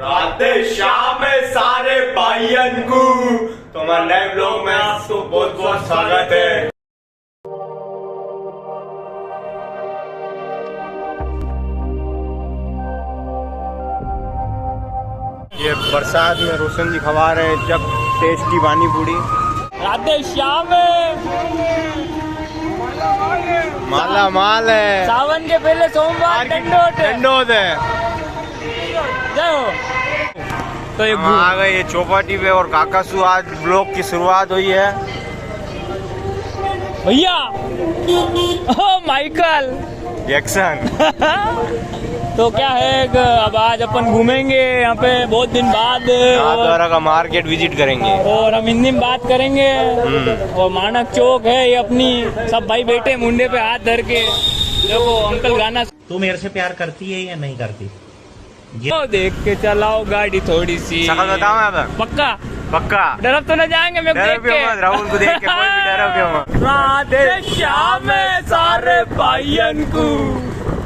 राधे श्याम सारे भाइयन को तुम्हारे नए ब्लॉग में आपको बहुत बहुत स्वागत है। ये बरसात में रोशन जी खवा रहे हैं जब टेस्टी पानी पूरी। राधे श्याम माला माल है। सावन के पहले सोमवार डंडोत है। जय हो। तो ये आ गए ये चौपाटी पे और काकासू आज ब्लॉग की शुरुआत हुई है। भैया ओ माइकल जैक्सन। तो क्या है अब आज अपन घूमेंगे यहाँ पे बहुत दिन बाद नाथद्वारा का मार्केट विजिट करेंगे और हम हिंदी में बात करेंगे। और मानक चौक है ये अपनी, सब भाई बेटे मुंडे पे हाथ धर के देखो अंकल गाना। तू मेरे से प्यार करती है या नहीं करती? तो देख के चलाओ गाड़ी थोड़ी सी। शकल बताओ अब पक्का पक्का डरब तो न जाएंगे मेरे को डरो देख क्यों के। मत, राहुल को देख के कोई भी डरो क्यों मत। राधे श्याम सारे भाइयन को।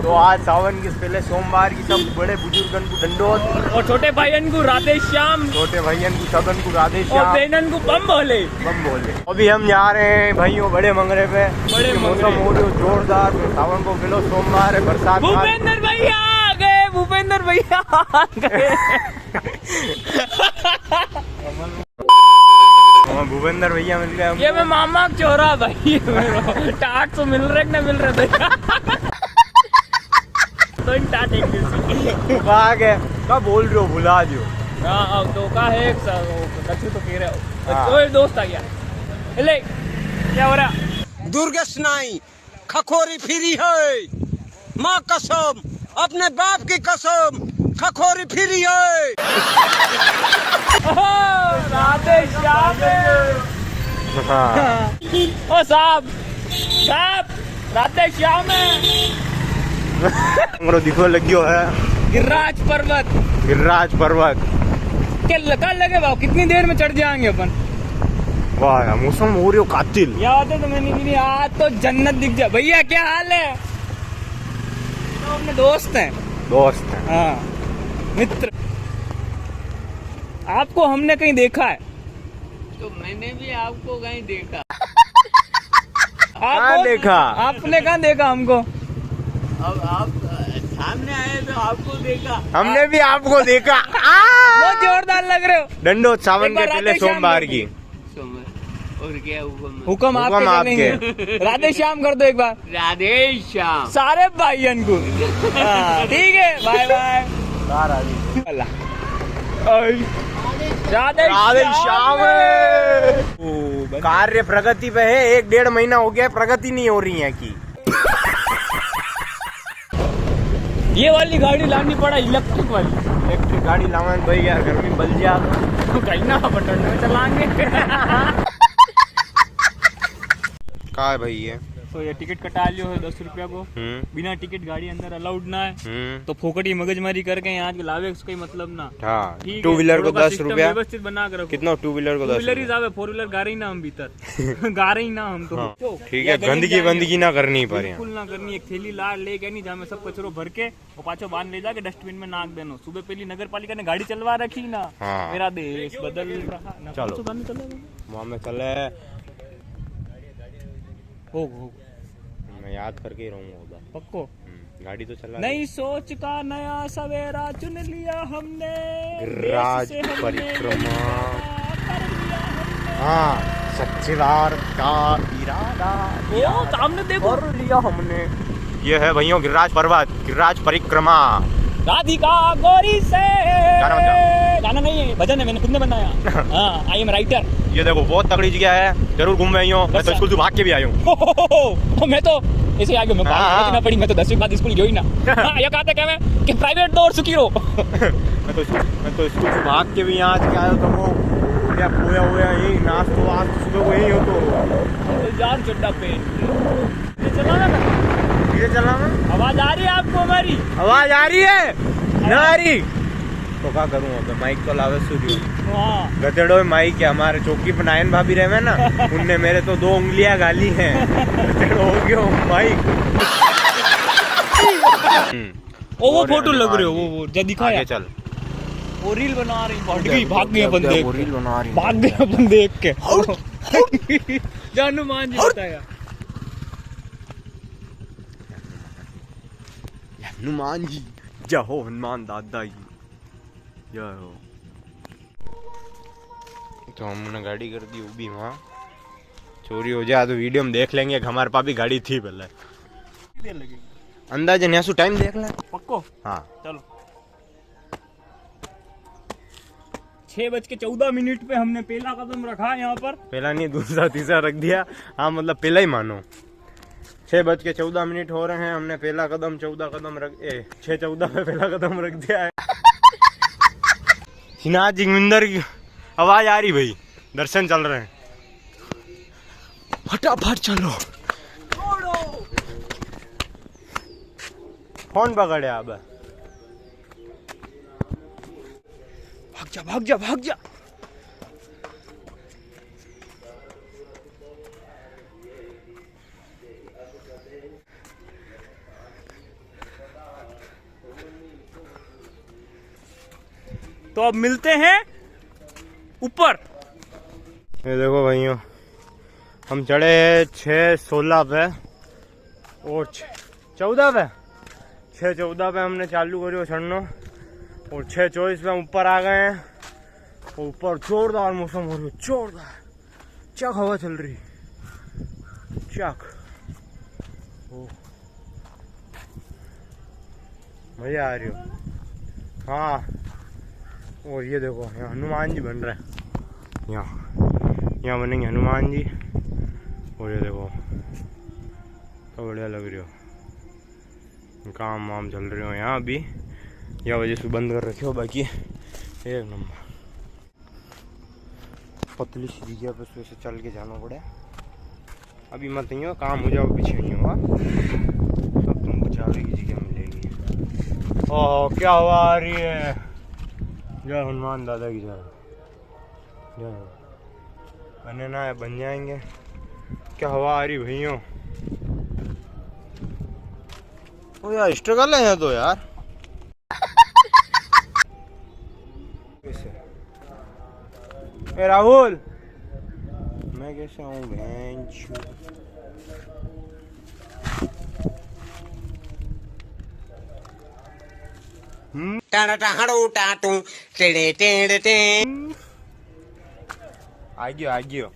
तो आज सावन के पहले सोमवार की सब बड़े बुजुर्गन को दंडोत और छोटे भाइयन को राधे श्याम छोटे भैयन को सगन को राधे और श्याम बहनन को बम भोले। बम बोले। अभी हम जा रहे हैं भाइयों बड़े मंगरे पे। बड़े मौसम हो रही है जोरदार। सावन को पहले सोमवार है, बरसात भूपेंद्र भैया आ गए, भूपेंद्र भैया आ गए। भूपेंद्र भैया मिल गए। ये मैं मामा का चोरा भाई। टाट तो मिल रहे न मिल रहे तो इन टाट एक कहा गए क्या बोल रहे हो, भुला जो। हाँ तो का है कछु तो कह रहे हो। हाँ। कोई दोस्त आ गया। ले क्या हो रहा? दुर्गेश नाई खखोरी फिरी है, माँ कसम अपने बाप की कसम खखोरी फिरी है। राधे श्याम। हाँ। ओ साहब साहब राधे श्याम। हमरो दिखो लगियो है गिरिराज पर्वत। गिरिराज पर्वत क्या कल लगे भाव कितनी देर में चढ़ जाएंगे अपन। वाह यार, मौसम हो रही हो कातिल। याद है तुम्हें नहीं? आज तो जन्नत दिख जाए। भैया क्या हाल है? तो अपने दोस्त हैं। दोस्त है। हाँ मित्र। आपको हमने कहीं देखा है? तो मैंने भी आपको कहीं देखा। कहाँ देखा? आपने कहाँ देखा हमको? अब आप सामने आए तो आपको देखा। हमने भी आपको देखा। बहुत जोरदार लग रहे हो। दंडोत सावन एक के बार पहले राधे श्याम सोमवार कर की। और क्या हुक्म हुक्म आपके आपके। करेंगे। राधे श्याम कर दो एक बार राधे श्याम। सारे भाइयन को। हाँ, ठीक है बाय बाय। राधे राधे श्याम। श्याम। कार्य प्रगति पे है, 1-1.5 महीना हो गया, प्रगति नहीं हो रही है की। ये वाली गाड़ी लानी पड़ा, इलेक्ट्रिक वाली। इलेक्ट्रिक गाड़ी लावन भाई यार, घर में बल जा कहीं ना बटन में चलाएंगे। कहाँ है भाई ये? तो ये टिकट कटा लियो है 10 रुपया को। बिना टिकट गाड़ी अंदर अलाउड ना है। तो फोकट ही मगजमारी करके यहाँ के लावे उसका ही मतलब ना। हाँ, ठीक है, 2 व्हीलर को थोड़ा सा 10 system रुपया। व्यवस्थित बना कर रखो। कितना 2 व्हीलर को 10 व्हीलर ही जावे, 4 व्हीलर गा रही ना हम भीतर। गा रही ना हम तो। हाँ, तो ठीक या है, गली गंदगी जाएंगे। ना करनी पर बिल्कुल ना करनी। एक थैली ला ले के नहीं जहाँ में सब कचरो भर के और पाछो बांध ले जाके डस्टबिन में नाक देनो। सुबह पहली नगर पालिका ने गाड़ी चलवा रखी ना। हाँ। मेरा देश बदल रहा ना। चलो। वहाँ में चले, हो मैं याद करके ही रहूंगा। पक्को। गाड़ी तो चला। नई सोच का नया सवेरा चुन लिया हमने। गिरिराज देश से हमने परिक्रमा। कर लिया हमने। हाँ, सच्चेदार का इरादा ओ सामने देखो। कर लिया हमने। ये है भैया गिरिराज पर्वत, गिरिराज परिक्रमा। राधिका गौरी से। गाना बजा। गाना नहीं है, भजन है, मैंने खुद ने बनाया। हाँ, आई एम राइटर। ये देखो बहुत तगड़ी जगह है, जरूर घूम रही हूँ। मैं तो स्कूल से भाग के भी आया हूँ। मैं तो ऐसे आ गया। मैं हाँ। ना पढ़ी, मैं तो 10वीं बाद स्कूल गई ना। हाँ, ये कहते क्या मैं कि प्राइवेट दो और सुखी रहो। मैं तो स्कूल से भाग के भी यहाँ आया तो वो क्या खोया हुआ यही नाच तो आज सुबह को यही हो तो यार चड्डा पे चला ना। धीरे चलना ना। आवाज आ रही है आपको हमारी? आवाज आ रही है ना? आ रही तो क्या करूँ अब, माइक तो लावे स्टूडियो। हाँ। गधेड़ो माइक है हमारे चौकी पर नायन भाभी रहे ना, उनने मेरे तो 2 उंगलियां गाली हैं। गधेड़ो हो गयो माइक। वो फोटो लग रहे हो वो जब दिखाया। आगे चल। वो रील बना रही, भाग गई अपन देख, रील बना रही, भाग गए अपन देख के। हनुमान जी बताया, हनुमान जी जय हो, हनुमान दादा जी जय हो। तो हमने गाड़ी कर दी उबी, वहाँ चोरी हो जाए तो वीडियो में देख लेंगे। हमारे पास भी गाड़ी थी पहले। देर लगेगी अंदाजन यहाँ से टाइम देख ले पक्को। हाँ चलो 6:14 पे हमने पहला कदम रखा यहाँ पर। पहला नहीं, दूसरा तीसरा रख दिया। हाँ मतलब पहला ही मानो। 6:14 हो रहे हैं, हमने पहला कदम 14 कदम रख 6:14 पे पहला कदम रख दिया है। सिन्हा जोगिंदर की आवाज आ रही भाई, दर्शन चल रहे हैं, फटाफट चलो। फोन पकड़े अब, भाग जा भाग जा भाग जा। तो अब मिलते हैं ऊपर। ये देखो भाइयों, हम चढ़े 6:16 पे और 14 पे 6:14 पे हमने चालू करी चढ़ना और 6:24 पे हम ऊपर आ गए हैं। और ऊपर जोरदार मौसम हो रही है, जोरदार चक हवा चल रही, चक मजा आ रही हो। हाँ और ये देखो यहाँ हनुमान जी बन रहे हैं, यहाँ बनेंगे हनुमान जी। और ये देखो तो बढ़िया लग रही हो, काम वाम चल रहे हो यहाँ अभी, या वजह से बंद कर रखे हो। बाकी एक नंबर पतली सी जगह पे से चल के जाना पड़े। अभी मत नहीं हो, काम हो जाओ पीछे नहीं होगा, तब तुमको चावे की जगह मिलेगी। ओह क्या हवा आ रही है, जय हनुमान दादा की जय जय। बने ना बन जाएंगे, क्या हवा आ रही भैया। ओ यार स्ट्रगल है यहाँ तो यार। ए राहुल, मैं कैसे आऊँ बेंच। आ गयो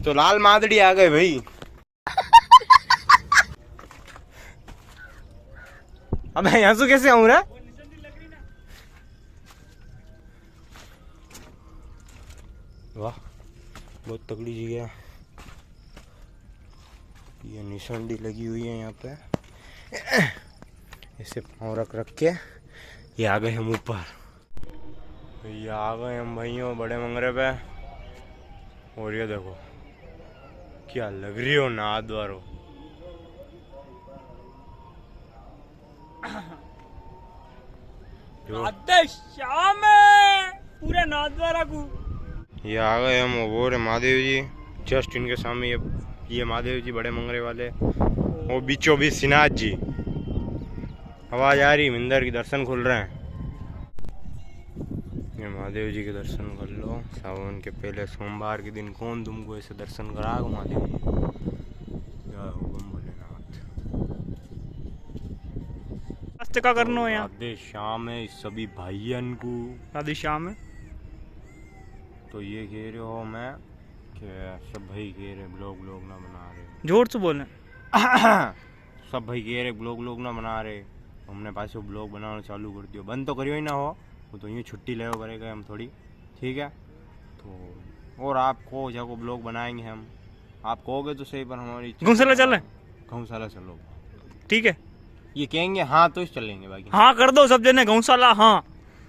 तो लाल मादड़ी आ गए भाई। अब यहाँ से कैसे आऊँ रे। वाह बहुत तगड़ी जगह, ये निशानी लगी हुई है यहाँ पे। ऐसे पाँव रख रख के ये आ गए हम ऊपर, ये आ गए हम भाइयों बड़े मंगरे पे। और ये देखो क्या लग रही हो नादवारो। शाम पूरे नादवारा को ये आ गए हम, वो रे महादेव जी जस्ट इनके सामने, ये महादेव जी बड़े मंगरे वाले, वो बीचों बीच सिन्हाज जी। आवाज आ रही, मिंदर के दर्शन खुल रहे हैं। ये महादेव जी के दर्शन कर लो, सावन के पहले सोमवार के दिन कौन तुमको ऐसे दर्शन कराएगा महादेव जी। जय हो बम भोलेनाथ। का करना है यहाँ। राधे श्याम है सभी भाइयन को, राधे श्याम है। तो ये कह रहे हो मैं कि सब भाई कह रहे ब्लॉग ना बना रहे, जोर से बोले। सब भाई कह रहे ब्लॉग ना बना रहे, हमने पास ब्लॉग बनाना चालू कर दियो। बंद तो करियो ही ना हो, वो तो यूँ छुट्टी ले करेगा हम थोड़ी, ठीक है। तो और आपको जाको ब्लॉग बनाएंगे हम, आप कहोगे तो सही, पर हमारी गौशाला चले, गौशाला चलो ठीक है। ये कहेंगे हाँ तो चलेंगे, बाकी हाँ कर दो सब जने गौशाला। हाँ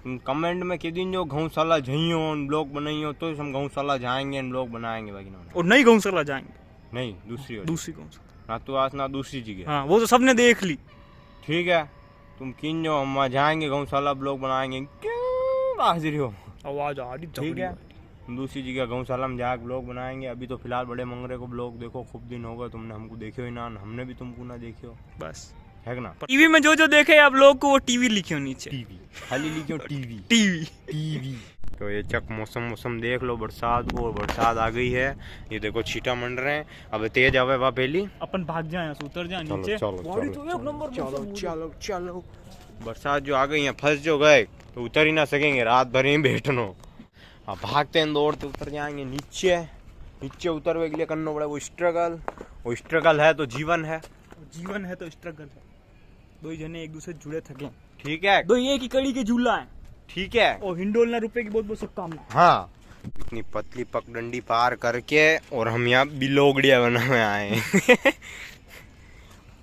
कमेंट में कह दिन जो गौशाला जाइयो ब्लॉग बनाइयो तो हम गौशाला जाएंगे ब्लॉग बनाएंगे, बाकी ना। और नई गौशाला जाएंगे, नहीं दूसरी गौशाला ना तो आज ना दूसरी जगह। हाँ वो तो सबने देख ली, ठीक है। तुम किन जो हम जाएंगे गौशाला ब्लॉग बनाएंगे, क्यों हाजिर हो, आवाज आ रही, ठीक है। दूसरी जगह गौशाला में जाकर ब्लॉग बनाएंगे। अभी तो फिलहाल बड़े मंगरे को ब्लॉग देखो, खूब दिन हो गए तुमने हमको देखियो ही ना, हमने भी तुमको ना देखियो, बस है ना। टीवी में जो जो देखे आप लोग को वो टीवी लिखे हो नीचे, टीवी खाली लिखो टीवी टीवी। टीवी। तो ये चक मौसम देख लो, बरसात को, बरसात आ गई है। ये देखो छींटा मंड रहे हैं, अब तेज आवे वा पहली। अपन भाग जाए यहाँ से, उतर जाए चलो नीचे। चलो गाड़ी चलो तो एक नंबर चलो मौसम चलो चलो। बरसात जो आ गई है, फंस जो गए तो उतर ही ना सकेंगे, रात भर ही बैठनो। अब भागते हैं दौड़ते उतर जाएंगे नीचे। नीचे उतरने के लिए करना पड़े वो स्ट्रगल है तो जीवन है। जीवन है तो स्ट्रगल है। दो जने एक दूसरे जुड़े थके, ठीक है दो एक ही कड़ी के झूला है। ठीक है। और हिंडोलना रुपए की बहुत बहुत शुभकामनाएं। हाँ, इतनी पतली पगडंडी पार करके और हम यहाँ बिलोगड़िया बना में आए।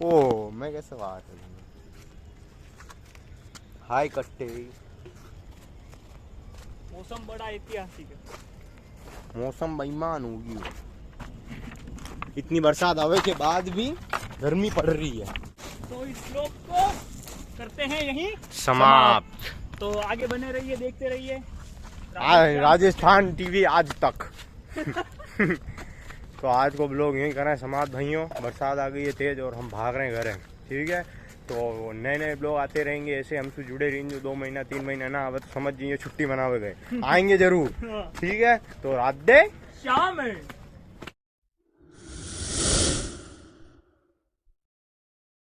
ओ मैं कैसे बात करूँ। हाय कट्टे। मौसम बड़ा ऐतिहासिक है। मौसम बेईमान होगी। इतनी बरसात आवे के बाद भी गर्मी पड़ रही है। तो इस श्लोक को करते हैं यहीं समाप्त। तो आगे बने रहिए, देखते रहिए राजस्थान टीवी आज तक। तो आज को ब्लॉग यहीं करें समाप्त भाइयों। बरसात आ गई है तेज और हम भाग रहे हैं घर। ठीक है, तो नए नए ब्लॉग आते रहेंगे ऐसे, हमसे जुड़े रहेंगे। 2 महीना 3 महीना ना अब तो समझ जाइए छुट्टी मनावे गए, आएंगे जरूर। ठीक है, तो रात दे शाम है।